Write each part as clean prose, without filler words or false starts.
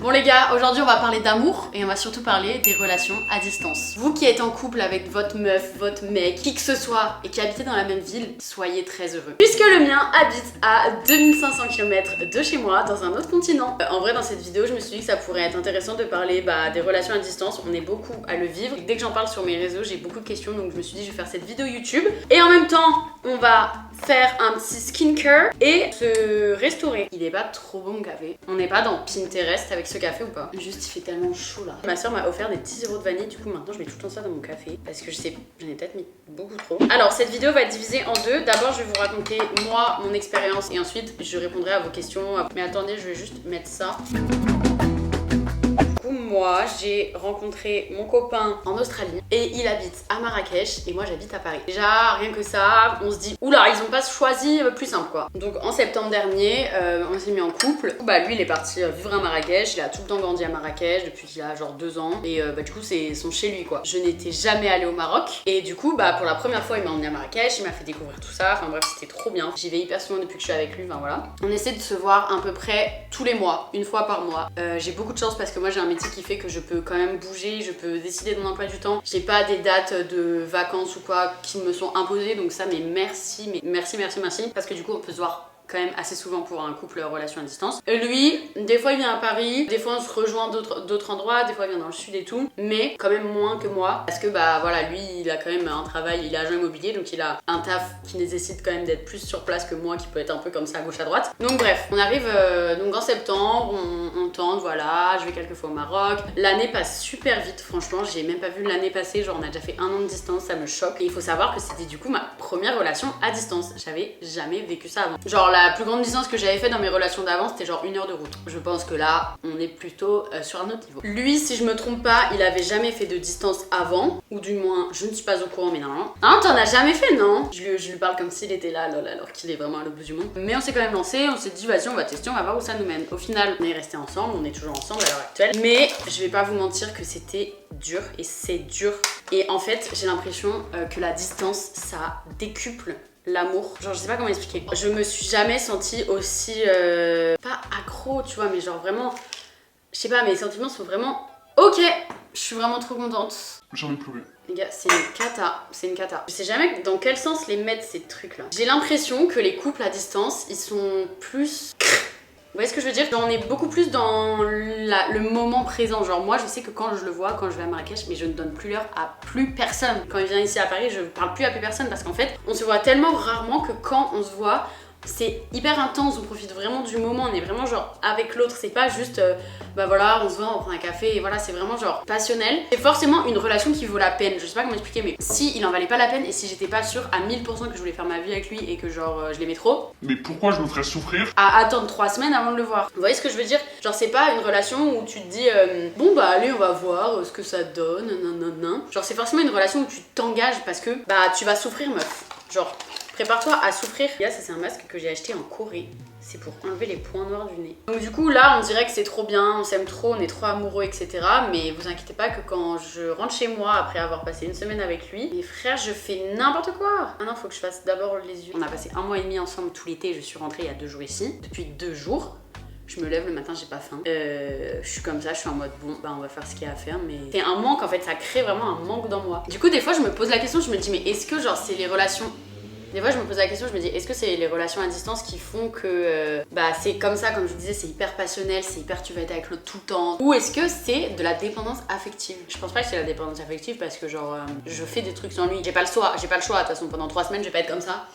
Bon les gars, aujourd'hui on va parler d'amour et on va surtout parler des relations à distance. Vous qui êtes en couple avec votre meuf, votre mec, qui que ce soit et qui habitez dans la même ville, soyez très heureux. Puisque le mien habite à 2500 km de chez moi, dans un autre continent. En vrai dans cette vidéo je me suis dit que ça pourrait être intéressant de parler des relations à distance. On est beaucoup à le vivre. Et dès que j'en parle sur mes réseaux j'ai beaucoup de questions, donc je me suis dit je vais faire cette vidéo YouTube. Et en même temps on va faire un petit skincare et se restaurer. Il est pas trop bon mon café. On n'est pas dans Pinterest avec ce café ou pas? Juste il fait tellement chaud là. Ma soeur m'a offert des petits sirops de vanille, du coup maintenant je mets tout le temps ça dans mon café parce que je sais, j'en ai peut-être mis beaucoup trop. Alors cette vidéo va être divisée en deux. D'abord je vais vous raconter moi mon expérience et ensuite je répondrai à vos questions. Mais attendez, je vais juste mettre ça. Moi, j'ai rencontré mon copain en Australie et il habite à Marrakech et moi j'habite à Paris. Déjà, rien que ça, on se dit oula, ils ont pas choisi plus simple quoi. Donc en septembre dernier, on s'est mis en couple. Lui, il est parti vivre à Marrakech. Il a tout le temps grandi à Marrakech depuis qu'il a genre 2 ans et du coup, c'est son chez lui quoi. Je n'étais jamais allée au Maroc et du coup, pour la première fois, il m'a emmené à Marrakech. Il m'a fait découvrir tout ça. Enfin bref, c'était trop bien. J'y vais hyper souvent depuis que je suis avec lui. Enfin voilà. On essaie de se voir à peu près tous les mois, une fois par mois. J'ai beaucoup de chance parce que moi j'ai un métier qui fait que je peux quand même bouger, je peux décider de mon emploi du temps. J'ai pas des dates de vacances ou quoi qui me sont imposées, donc ça, mais merci, parce que du coup on peut se voir quand même assez souvent pour un couple relation à distance. Lui, des fois il vient à Paris, des fois on se rejoint d'autres endroits, des fois il vient dans le sud et tout, mais quand même moins que moi parce que voilà, lui il a quand même un travail, il est agent immobilier, donc il a un taf qui nécessite quand même d'être plus sur place que moi qui peut être un peu comme ça à gauche à droite. Donc bref, on arrive donc en septembre, on tente, voilà, je vais quelques fois au Maroc. L'année passe super vite, franchement, j'ai même pas vu l'année passer, genre on a déjà fait 1 an de distance, ça me choque. Et il faut savoir que c'était du coup ma première relation à distance, j'avais jamais vécu ça avant. Genre la plus grande distance que j'avais fait dans mes relations d'avant, c'était genre 1 heure de route. Je pense que là, on est plutôt sur un autre niveau. Lui, si je me trompe pas, il avait jamais fait de distance avant, ou du moins, je ne suis pas au courant, mais non. Ah, t'en as jamais fait, non? Je lui parle comme s'il était là, lol, alors qu'il est vraiment à l'autre bout du monde. Mais on s'est quand même lancé, on s'est dit, vas-y, on va tester, on va voir où ça nous mène. Au final, on est restés ensemble, on est toujours ensemble à l'heure actuelle. Mais je vais pas vous mentir que c'était dur, et c'est dur. Et en fait, j'ai l'impression que la distance, ça décuple l'amour. Genre je sais pas comment expliquer. Je me suis jamais sentie aussi pas accro tu vois, mais genre vraiment je sais pas, mes sentiments sont vraiment ok. Je suis vraiment trop contente. J'ai envie de pleurer. Les gars, c'est une cata. Je sais jamais dans quel sens les mettre ces trucs là. J'ai l'impression que les couples à distance ils sont plus... Vous voyez ce que je veux dire? On est beaucoup plus dans le moment présent. Genre moi je sais que quand je le vois, quand je vais à Marrakech, mais je ne donne plus l'heure à plus personne. Quand il vient ici à Paris, je parle plus à plus personne parce qu'en fait on se voit tellement rarement que quand on se voit, c'est hyper intense, on profite vraiment du moment, on est vraiment genre avec l'autre, c'est pas juste voilà, on se voit, on prend un café et voilà, c'est vraiment genre passionnel. C'est forcément une relation qui vaut la peine, je sais pas comment expliquer, mais si il en valait pas la peine et si j'étais pas sûre à 1000% que je voulais faire ma vie avec lui et que genre je l'aimais trop. Mais pourquoi je me ferais souffrir à attendre 3 semaines avant de le voir? Vous voyez ce que je veux dire? Genre c'est pas une relation où tu te dis allez on va voir ce que ça donne, nanana. Genre c'est forcément une relation où tu t'engages parce que tu vas souffrir meuf. Genre prépare-toi à souffrir. Là, ça c'est un masque que j'ai acheté en Corée. C'est pour enlever les points noirs du nez. Donc du coup là on dirait que c'est trop bien, on s'aime trop, on est trop amoureux etc. Mais vous inquiétez pas que quand je rentre chez moi après avoir passé 1 semaine avec lui, mes frères je fais n'importe quoi. Ah non, faut que je fasse d'abord les yeux. On a passé 1 mois et demi ensemble tout l'été, je suis rentrée il y a 2 jours ici. Depuis 2 jours. Je me lève le matin, j'ai pas faim. Je suis comme ça, je suis en mode bon, on va faire ce qu'il y a à faire, mais c'est un manque en fait, ça crée vraiment un manque dans moi. Du coup, des fois, je me pose la question, je me dis, mais est-ce que genre c'est les relations. Des fois je me pose la question, je me dis est-ce que c'est les relations à distance qui font que c'est comme ça, comme je vous disais, c'est hyper passionnel, c'est hyper tu vas être avec l'autre tout le temps, ou est-ce que c'est de la dépendance affective? Je pense pas que c'est la dépendance affective parce que genre je fais des trucs sans lui, j'ai pas le choix, de toute façon pendant 3 semaines je vais pas être comme ça.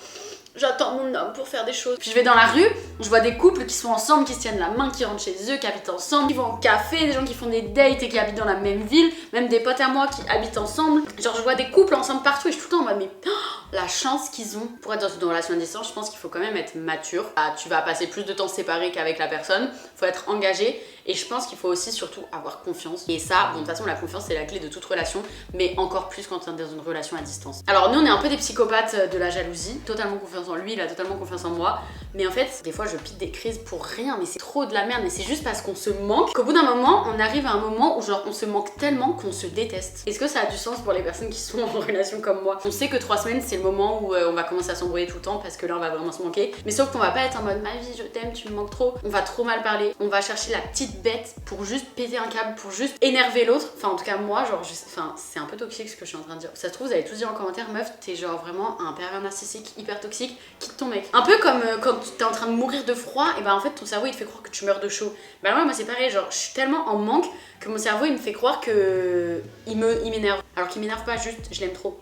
J'attends mon homme pour faire des choses. Puis je vais dans la rue, je vois des couples qui sont ensemble, qui se tiennent la main, qui rentrent chez eux, qui habitent ensemble, qui vont au café, des gens qui font des dates et qui habitent dans la même ville, même des potes à moi qui habitent ensemble. Genre je vois des couples ensemble partout et je suis tout le temps en mode mais la chance qu'ils ont pour être dans une relation à distance. Je pense qu'il faut quand même être mature. Tu vas passer plus de temps séparé qu'avec la personne, faut être engagé. Et je pense qu'il faut aussi surtout avoir confiance. Et ça, bon de toute façon la confiance c'est la clé de toute relation, mais encore plus quand on est dans une relation à distance. Alors nous on est un peu des psychopathes de la jalousie, totalement confiance confiance en lui, il a totalement confiance en moi. Mais en fait, des fois, je pique des crises pour rien, mais c'est trop de la merde. Mais c'est juste parce qu'on se manque qu'au bout d'un moment, on arrive à un moment où genre on se manque tellement qu'on se déteste. Est-ce que ça a du sens pour les personnes qui sont en relation comme moi? On sait que 3 semaines, c'est le moment où on va commencer à s'embrouiller tout le temps parce que là, on va vraiment se manquer. Mais sauf qu'on va pas être en mode ma vie, je t'aime, tu me manques trop. On va trop mal parler. On va chercher la petite bête pour juste péter un câble, pour juste énerver l'autre. Enfin, en tout cas, moi, genre, enfin, c'est un peu toxique ce que je suis en train de dire. Ça se trouve, vous allez tous dire en commentaire, meuf, t'es genre vraiment un pervers narcissique hyper toxique, quitte ton mec. Un peu comme quand t'es en train de mourir de froid, et bah en fait ton cerveau il te fait croire que tu meurs de chaud. Bah ouais, moi c'est pareil, genre je suis tellement en manque que mon cerveau il me fait croire que il m'énerve. Alors qu'il m'énerve pas, juste je l'aime trop.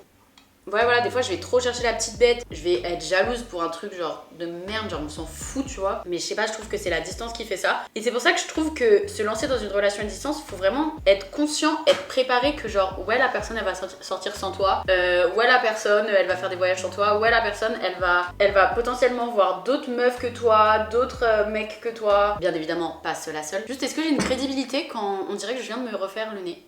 Ouais, voilà, des fois je vais trop chercher la petite bête, je vais être jalouse pour un truc genre de merde, genre on s'en fout, tu vois. Mais je sais pas, je trouve que c'est la distance qui fait ça. Et c'est pour ça que je trouve que se lancer dans une relation à distance, faut vraiment être conscient, être préparé que genre ouais la personne elle va sortir sans toi, ouais la personne elle va faire des voyages sans toi, ouais la personne elle va potentiellement voir d'autres meufs que toi, d'autres mecs que toi. Bien évidemment pas seule à seule. Juste est-ce que j'ai une crédibilité quand on dirait que je viens de me refaire le nez?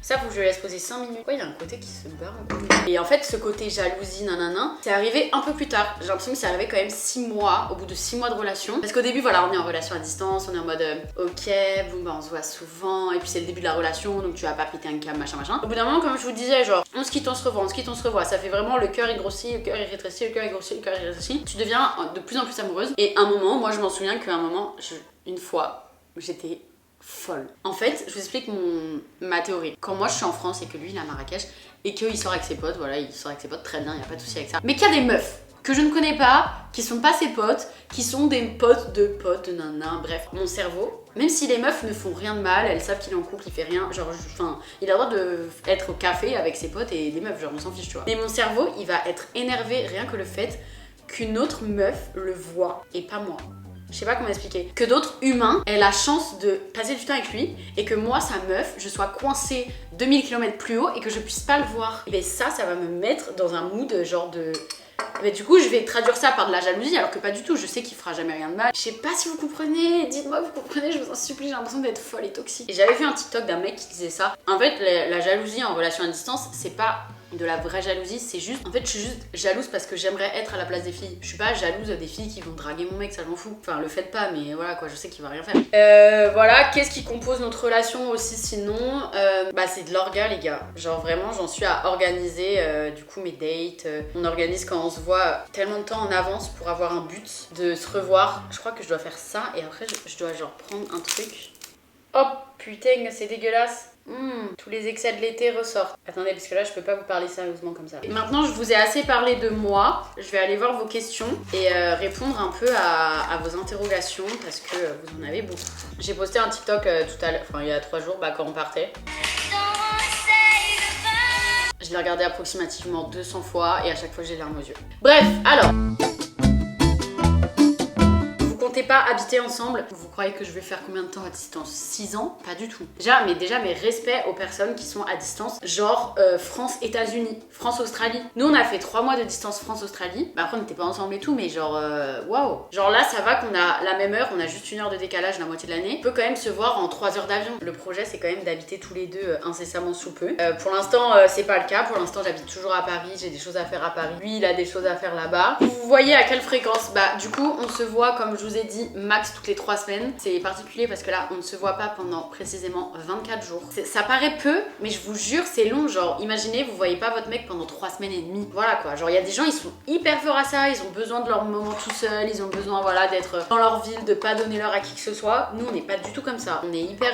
Ça, faut que je laisse poser 5 minutes. Pourquoi il y a un côté qui se barre un peu? Et en fait, ce côté jalousie, nanana, c'est arrivé un peu plus tard. J'ai l'impression que c'est arrivé quand même 6 mois, au bout de 6 mois de relation. Parce qu'au début, voilà, on est en relation à distance, on est en mode ok, bon bah on se voit souvent, et puis c'est le début de la relation, donc tu vas pas péter un câble, machin machin. Au bout d'un moment, comme je vous disais, genre, on se quitte, on se revoit, on se quitte, on se revoit. Ça fait vraiment le cœur il grossit, le cœur il rétrécit, le cœur il grossit, le cœur il rétrécit. Tu deviens de plus en plus amoureuse. Et un moment, moi je m'en souviens qu'à un moment, une fois, j'étais folle. En fait, je vous explique ma théorie. Quand moi je suis en France et que lui il est à Marrakech et qu'il sort avec ses potes, voilà, il sort avec ses potes, très bien, il n'y a pas de souci avec ça. Mais qu'il y a des meufs que je ne connais pas, qui sont pas ses potes, qui sont des potes de nanan, bref. Mon cerveau, même si les meufs ne font rien de mal, elles savent qu'il est en couple, il fait rien, genre, enfin, il a le droit d'être au café avec ses potes et des meufs, genre, on s'en fiche, tu vois. Mais mon cerveau, il va être énervé rien que le fait qu'une autre meuf le voit et pas moi. Je sais pas comment expliquer. Que d'autres humains aient la chance de passer du temps avec lui et que moi, sa meuf, je sois coincée 2000 km plus haut et que je puisse pas le voir. Et bien ça va me mettre dans un mood genre de... Mais du coup, je vais traduire ça par de la jalousie alors que pas du tout. Je sais qu'il fera jamais rien de mal. Je sais pas si vous comprenez. Dites-moi, vous comprenez, je vous en supplie, j'ai l'impression d'être folle et toxique. Et j'avais vu un TikTok d'un mec qui disait ça. En fait, la jalousie en relation à distance, c'est pas de la vraie jalousie, c'est juste... En fait, je suis juste jalouse parce que j'aimerais être à la place des filles. Je suis pas jalouse des filles qui vont draguer mon mec, ça je m'en fous. Enfin, le faites pas, mais voilà quoi, je sais qu'il va rien faire. Voilà, qu'est-ce qui compose notre relation aussi sinon? Bah c'est de l'orga les gars. Genre vraiment, j'en suis à organiser du coup mes dates. On organise quand on se voit tellement de temps en avance pour avoir un but de se revoir. Je crois que je dois faire ça et après je dois genre prendre un truc. Oh putain, c'est dégueulasse. Tous les excès de l'été ressortent. Attendez, parce que là, je peux pas vous parler sérieusement comme ça. Maintenant, je vous ai assez parlé de moi. Je vais aller voir vos questions et répondre un peu à vos interrogations parce que vous en avez beaucoup. J'ai posté un TikTok tout à l'heure, enfin il y a 3 jours, quand on partait. Je l'ai regardé approximativement 200 fois et à chaque fois, j'ai les larmes aux yeux. Bref, alors... Pas habiter ensemble. Vous croyez que je vais faire combien de temps à distance? 6 ans? Pas du tout. Déjà mes respects aux personnes qui sont à distance, genre France-États-Unis, France-Australie. Nous on a fait 3 mois de distance France-Australie. Bah après on n'était pas ensemble et tout, mais genre waouh. Genre là ça va qu'on a la même heure, on a juste 1 heure de décalage la moitié de l'année. On peut quand même se voir en 3 heures d'avion. Le projet c'est quand même d'habiter tous les deux incessamment sous peu. Pour l'instant c'est pas le cas. Pour l'instant j'habite toujours à Paris, j'ai des choses à faire à Paris. Lui il a des choses à faire là-bas. Vous voyez à quelle fréquence? Bah du coup on se voit comme je vous ai dit max toutes les 3 semaines. C'est particulier parce que là on ne se voit pas pendant précisément 24 jours. Ça paraît peu mais je vous jure c'est long. Genre imaginez vous voyez pas votre mec pendant 3 semaines et demie. Voilà quoi, genre il y a des gens ils sont hyper forts à ça, ils ont besoin de leur moment tout seul, ils ont besoin voilà d'être dans leur ville, de pas donner l'heure à qui que ce soit. Nous on n'est pas du tout comme ça. On est hyper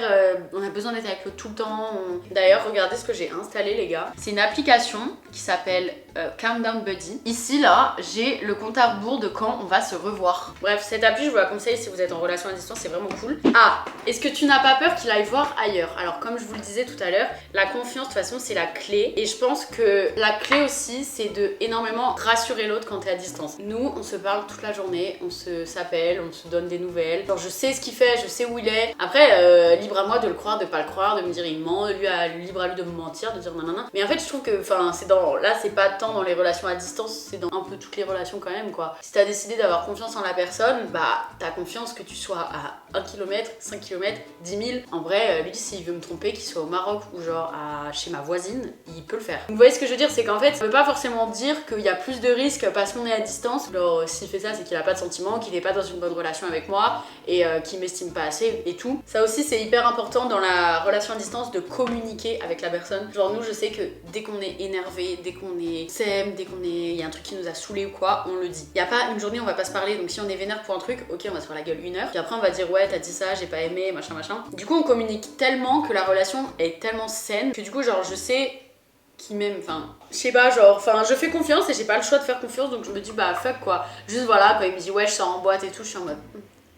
on a besoin d'être avec l'autre tout le temps. D'ailleurs regardez ce que j'ai installé les gars. C'est une application qui s'appelle Countdown Buddy. Ici là j'ai le compte à rebours de quand on va se revoir. Bref cette appli je vous la conseille si vous êtes en relation à distance, c'est vraiment cool. Ah, est-ce que tu n'as pas peur qu'il aille voir ailleurs? Alors comme je vous le disais tout à l'heure, la confiance de toute façon c'est la clé et je pense que la clé aussi c'est de énormément rassurer l'autre quand t'es à distance. Nous on se parle toute la journée, on s'appelle, on se donne des nouvelles. Genre je sais ce qu'il fait, je sais où il est. Après libre à moi de le croire, de pas le croire, de me dire il ment, libre à lui de me mentir, de dire nanana. Mais en fait je trouve que enfin c'est dans là c'est pas tant dans les relations à distance, c'est dans un peu toutes les relations quand même quoi. Si t'as décidé d'avoir confiance en la personne, bah t'as confiance que tu sois à 1 km, 5 km, 10 000. En vrai, lui, s'il veut me tromper, qu'il soit au Maroc ou genre chez ma voisine, il peut le faire. Donc, vous voyez ce que je veux dire, c'est qu'en fait, ça veut pas forcément dire qu'il y a plus de risques parce qu'on est à distance. Genre, s'il fait ça, c'est qu'il a pas de sentiments, qu'il est pas dans une bonne relation avec moi et qu'il m'estime pas assez et tout. Ça aussi, c'est hyper important dans la relation à distance de communiquer avec la personne. Genre, nous, je sais que dès qu'on est énervé, dès qu'on est sème, dès qu'on est... il y a un truc qui nous a saoulé ou quoi, on le dit. Y a pas une journée, on va pas se parler, donc si on est vénère pour un truc, ok, on va se faire la gueule 1 heure. Puis après, on va dire, ouais, t'as dit ça, j'ai pas aimé, machin, machin. Du coup, on communique tellement que la relation est tellement saine que du coup, genre, je sais qui m'aime, enfin, je sais pas, genre, enfin, je fais confiance et j'ai pas le choix de faire confiance, donc je me dis, bah, fuck, quoi. Juste, voilà, quand il me dit, ouais, je sors en boîte et tout, je suis en mode...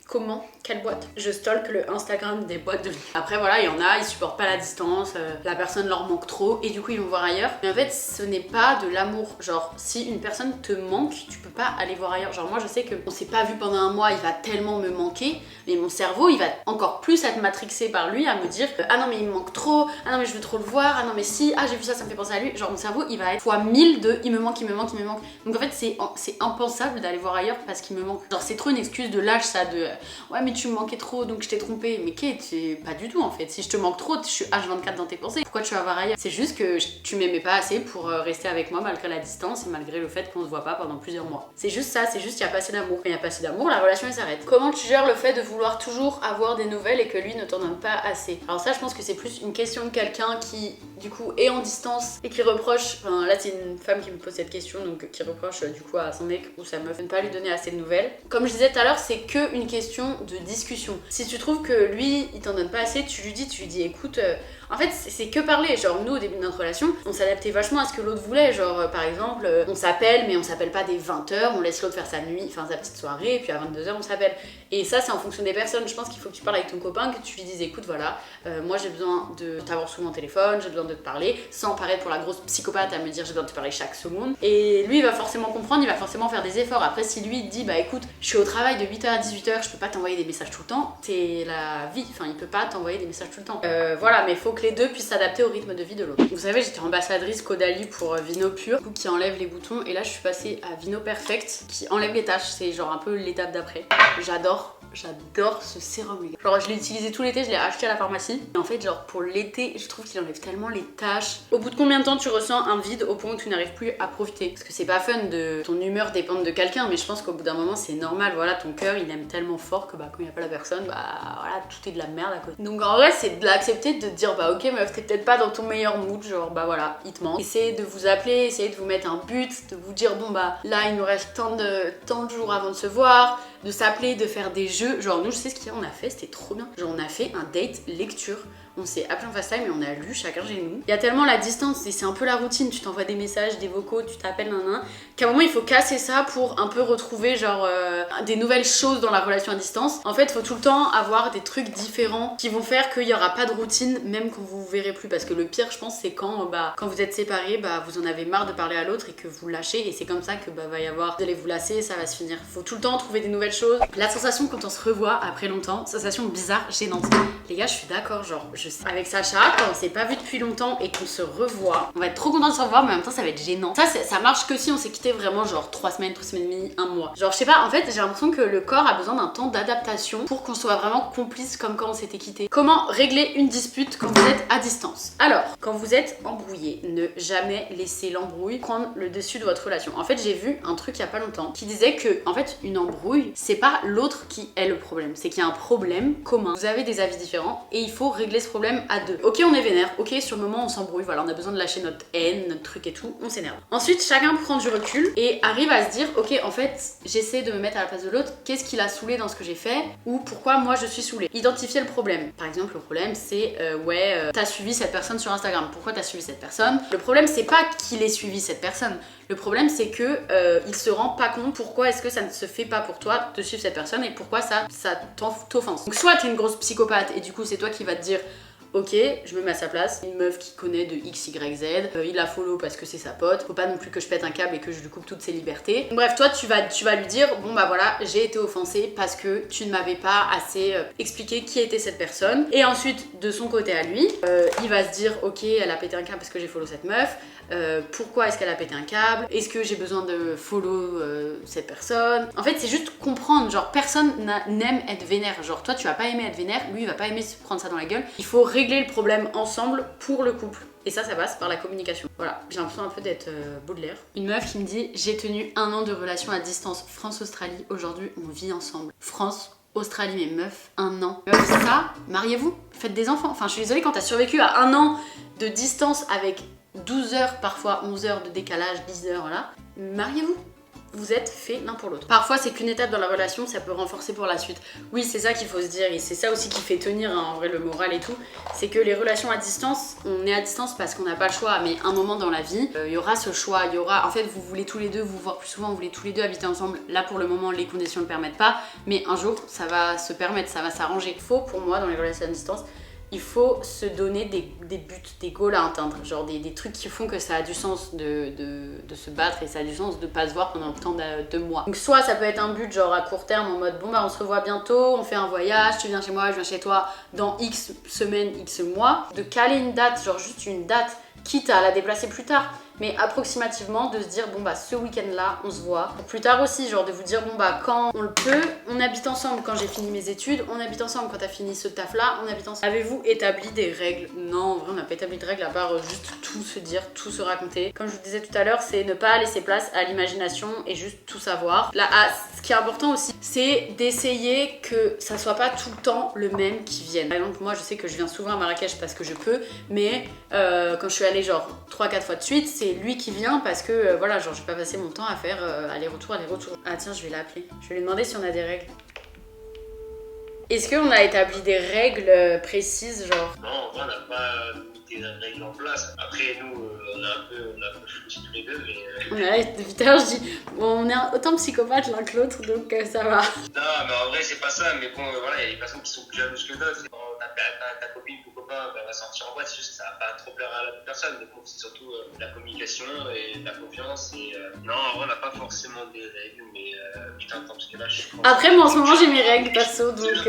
Comment? Quelle boîte? Je stalk le Instagram des boîtes de nuit. Après voilà, il y en a, ils supportent pas la distance, la personne leur manque trop et du coup ils vont voir ailleurs. Mais en fait ce n'est pas de l'amour. Genre si une personne te manque, tu peux pas aller voir ailleurs. Genre moi je sais que on s'est pas vu pendant un mois, il va tellement me manquer, mais mon cerveau il va encore plus être matrixé par lui à me dire ah non mais il me manque trop, ah non mais je veux trop le voir, ah non mais si, ah j'ai vu ça, ça me fait penser à lui. Genre mon cerveau il va être fois 1000 de il me manque, il me manque, il me manque. Donc en fait c'est impensable d'aller voir ailleurs parce qu'il me manque. Genre c'est trop une excuse de lâche ça de ouais mais tu me manquais trop donc je t'ai trompé. Mais Kate, c'est pas du tout en fait. Si je te manque trop, je suis H24 dans tes pensées. Pourquoi tu vas voir ailleurs? C'est juste que tu m'aimais pas assez pour rester avec moi malgré la distance et malgré le fait qu'on se voit pas pendant plusieurs mois. C'est juste ça, c'est juste qu'il y a pas assez d'amour. Quand il y a pas assez d'amour, la relation elle s'arrête. Comment tu gères le fait de vouloir toujours avoir des nouvelles et que lui ne t'en donne pas assez? Alors ça je pense que c'est plus une question de quelqu'un qui du coup est en distance et qui reproche, enfin là c'est une femme qui me pose cette question donc qui reproche du coup à son mec ou sa meuf de ne pas lui donner assez de nouvelles. Comme je disais tout à l'heure, c'est que une question de discussion. Si tu trouves que lui il t'en donne pas assez, tu lui dis écoute, en fait c'est que parler. Genre nous au début de notre relation on s'adaptait vachement à ce que l'autre voulait. Genre par exemple on s'appelle mais on s'appelle pas des 20h, on laisse l'autre faire sa nuit, enfin sa petite soirée et puis à 22h on s'appelle. Et ça c'est en fonction des personnes. Je pense qu'il faut que tu parles avec ton copain, que tu lui dises écoute voilà, moi j'ai besoin de t'avoir souvent au téléphone, j'ai besoin de te parler, sans paraître pour la grosse psychopathe à me dire j'ai besoin de te parler chaque seconde. Et lui il va forcément comprendre, il va forcément faire des efforts. Après si lui dit bah écoute je suis au travail de 8h à 18h, je peux pas t'envoyer des messages tout le temps, c'est la vie, enfin il peut pas t'envoyer des messages tout le temps. Voilà, mais il faut que les deux puissent s'adapter au rythme de vie de l'autre. Vous savez j'étais ambassadrice Caudalie pour Vino Pur, qui enlève les boutons, et là je suis passée à Vino Perfect qui enlève les taches, c'est genre un peu l'étape d'après. J'adore ce sérum les gars. Genre je l'ai utilisé tout l'été, je l'ai acheté à la pharmacie et en fait genre pour l'été je trouve qu'il enlève tellement les taches. Au bout de combien de temps tu ressens un vide au point où tu n'arrives plus à profiter? Parce que c'est pas fun de ton humeur dépendre de quelqu'un, mais je pense qu'au bout d'un moment c'est normal. Voilà, ton cœur il aime tellement fort que bah quand il n'y a pas la personne, bah voilà tout est de la merde à côté. Donc en vrai c'est de l'accepter, de te dire bah ok meuf t'es peut-être pas dans ton meilleur mood, genre bah voilà il te manque. Essayez de vous appeler, essayez de vous mettre un but, de vous dire bon bah là il nous reste tant de jours avant de se voir, de s'appeler, de faire des jeux. Genre nous je sais ce qu'on a fait, c'était trop bien. Genre on a fait un date lecture. On s'est appelé en FaceTime et on a lu chacun chez nous. Il y a tellement la distance et c'est un peu la routine. Tu t'envoies des messages, des vocaux, tu t'appelles, qu'à un moment il faut casser ça pour un peu retrouver genre des nouvelles choses dans la relation à distance. En fait, il faut tout le temps avoir des trucs différents qui vont faire qu'il y aura pas de routine même quand vous vous verrez plus. Parce que le pire, je pense, c'est quand vous êtes séparés, vous en avez marre de parler à l'autre et que vous lâchez. Et c'est comme ça que va y avoir, vous allez vous lasser et ça va se finir. Faut tout le temps trouver des nouvelles choses. La sensation quand on se revoit après longtemps, sensation bizarre, gênante. Les gars, je suis d'accord, genre avec Sacha, quand on s'est pas vu depuis longtemps et qu'on se revoit, on va être trop content de se revoir, mais en même temps ça va être gênant. Ça marche que si on s'est quitté vraiment genre 3 semaines, 3 semaines et demie, un mois. Genre je sais pas, en fait j'ai l'impression que le corps a besoin d'un temps d'adaptation pour qu'on soit vraiment complice comme quand on s'était quitté. Comment régler une dispute quand vous êtes à distance? Alors, quand vous êtes embrouillé, ne jamais laisser l'embrouille prendre le dessus de votre relation. En fait j'ai vu un truc il y a pas longtemps qui disait que en fait une embrouille c'est pas l'autre qui est le problème, c'est qu'il y a un problème commun. Vous avez des avis différents et il faut régler ce problème à deux. Ok on est vénère, ok sur le moment on s'embrouille, voilà on a besoin de lâcher notre haine, notre truc et tout, on s'énerve. Ensuite chacun prend du recul et arrive à se dire ok en fait j'essaie de me mettre à la place de l'autre, qu'est-ce qui l'a saoulé dans ce que j'ai fait ou pourquoi moi je suis saoulée. Identifier le problème. Par exemple le problème c'est t'as suivi cette personne sur Instagram, pourquoi t'as suivi cette personne? Le problème c'est pas qu'il ait suivi cette personne, le problème c'est que il se rend pas compte pourquoi est-ce que ça ne se fait pas pour toi de suivre cette personne et pourquoi ça t'offense. Donc soit t'es une grosse psychopathe et du coup c'est toi qui vas te dire ok, je me mets à sa place, une meuf qui connaît de X, Y, Z, il la follow parce que c'est sa pote, faut pas non plus que je pète un câble et que je lui coupe toutes ses libertés. Bref, toi tu vas lui dire, bon bah voilà, j'ai été offensée parce que tu ne m'avais pas assez expliqué qui était cette personne. Et ensuite, de son côté à lui, il va se dire, ok, elle a pété un câble parce que j'ai follow cette meuf, pourquoi est-ce qu'elle a pété un câble, est-ce que j'ai besoin de follow cette personne. En fait c'est juste comprendre, genre personne n'aime être vénère, genre toi tu vas pas aimer être vénère, lui il va pas aimer se prendre ça dans la gueule. Il faut régler le problème ensemble pour le couple. Et ça passe par la communication. Voilà, j'ai l'impression un peu d'être Baudelaire. Une meuf qui me dit, j'ai tenu 1 an de relation à distance France-Australie, aujourd'hui on vit ensemble. France, Australie, mais meuf, 1 an. Meuf, ça, mariez-vous, faites des enfants. Enfin je suis désolée, quand t'as survécu à 1 an de distance avec 12 heures, parfois 11 heures de décalage, 10 heures là, mariez-vous. Vous êtes fait l'un pour l'autre. Parfois c'est qu'une étape dans la relation, ça peut renforcer pour la suite. Oui, c'est ça qu'il faut se dire et c'est ça aussi qui fait tenir en vrai le moral et tout. C'est que les relations à distance, on est à distance parce qu'on n'a pas le choix, mais un moment dans la vie, il y aura ce choix, il y aura... En fait, vous voulez tous les deux vous voir plus souvent, vous voulez tous les deux habiter ensemble. Là pour le moment, les conditions ne le permettent pas, mais un jour ça va se permettre, ça va s'arranger. Il faut pour moi dans les relations à distance, il faut se donner des buts, des goals à atteindre, genre des trucs qui font que ça a du sens de se battre et ça a du sens de pas se voir pendant tant de mois. Donc soit ça peut être un but genre à court terme en mode bon bah on se revoit bientôt, on fait un voyage, tu viens chez moi, je viens chez toi dans X semaines, X mois. De caler une date, genre juste une date, quitte à la déplacer plus tard, mais approximativement de se dire bon bah ce week-end là on se voit. Pour plus tard aussi, genre de vous dire bon bah quand on le peut, on habite ensemble. Quand j'ai fini mes études, on habite ensemble. Quand t'as fini ce taf là, on habite ensemble. Avez-vous établi des règles? Non, en vrai on n'a pas établi de règles à part juste tout se dire, tout se raconter. Comme je vous disais tout à l'heure, c'est ne pas laisser place à l'imagination et juste tout savoir. Là, ce qui est important aussi, c'est d'essayer que ça soit pas tout le temps le même qui vienne. Par exemple, moi je sais que je viens souvent à Marrakech parce que je peux, mais quand je suis allée genre 3-4 fois de suite, c'est lui qui vient parce que voilà, genre je vais pas passer mon temps à faire aller-retour. Ah tiens, je vais l'appeler. Je vais lui demander si on a des règles. Est-ce qu'on a établi des règles précises, genre? Non, on n'a pas mis des règles en place. Après, nous, on a un peu foutu tous les deux, mais... Ouais, depuis tout à l'heure, je dis, bon, on est autant psychopathes l'un que l'autre, donc ça va. Non, mais en vrai, c'est pas ça. Mais bon, voilà, il y a des personnes qui sont plus jalouses que d'autres. Quand ta copine ou copain va sortir en boîte, c'est juste que ça va pas trop plaire à la personne. Donc, bon, c'est surtout la communication et la confiance. Et, non, en vrai, on n'a pas forcément des règles, mais putain, attends, parce que là, je suis... Après, moi, en ce moment, j'ai mes règles perso, donc...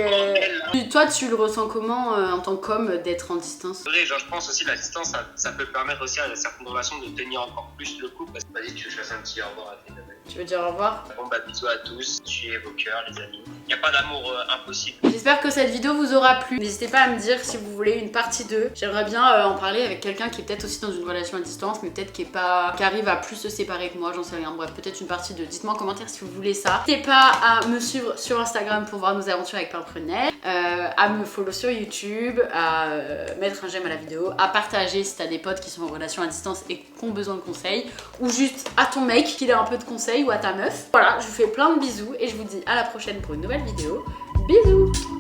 Toi, tu le ressens comment en tant qu'homme d'être en distance? C'est vrai, genre, je pense aussi que la distance, ça peut permettre aussi à certaines relations de tenir encore plus le couple. Vas-y, tu veux que je fasse un petit au revoir à tes amis? Tu veux dire au revoir? Bon bah bisous à tous, tuez vos cœurs les amis. Il n'y a pas d'amour impossible. J'espère que cette vidéo vous aura plu. N'hésitez pas à me dire si vous voulez une partie 2. J'aimerais bien en parler avec quelqu'un qui est peut-être aussi dans une relation à distance, mais peut-être qui arrive à plus se séparer que moi, j'en sais rien. Bref, peut-être une partie 2. Dites-moi en commentaire si vous voulez ça. N'hésitez pas à me suivre sur Instagram pour voir nos aventures avec Pimprenelle, à me follow sur YouTube, à mettre un j'aime à la vidéo, à partager si t'as des potes qui sont en relation à distance et qui ont besoin de conseils, ou juste à ton mec qu'il a un peu de conseils ou à ta meuf. Voilà, je vous fais plein de bisous et je vous dis à la prochaine pour une nouvelle vidéo. Bisous!